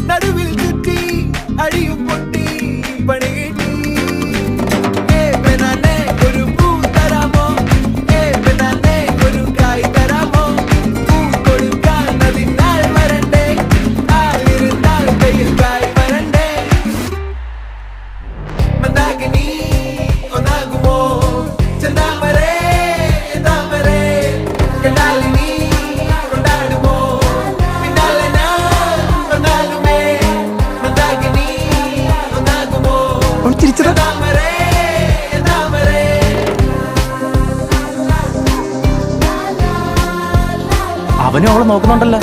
നടുവിൽ ചുറ്റി അടിയും പൊട്ടി പണി കിട്ടി ഒരു പൂ തരാമോ ഒരു കായ് തരാമോ പൂ കൊടുക്കാൻ അതിനാൾ വരണ്ടേ ആളിരുന്നാൽ കയ്യിൽ കായ് വരണ്ടേ മന്ദാകിനി ഒന്നാകുമോ ചെന്താമരേ താമരേ കണ്ടാലിനി കൊണ്ടാടുമോ പിന്നാലെ ഞാൻ വന്നാലുമേ മന്ദാകിനി ഒന്നാകുമോ ചെന്താമരേ താമരേ അവനും അവളെ നോക്കുന്നുണ്ടല്ലോ.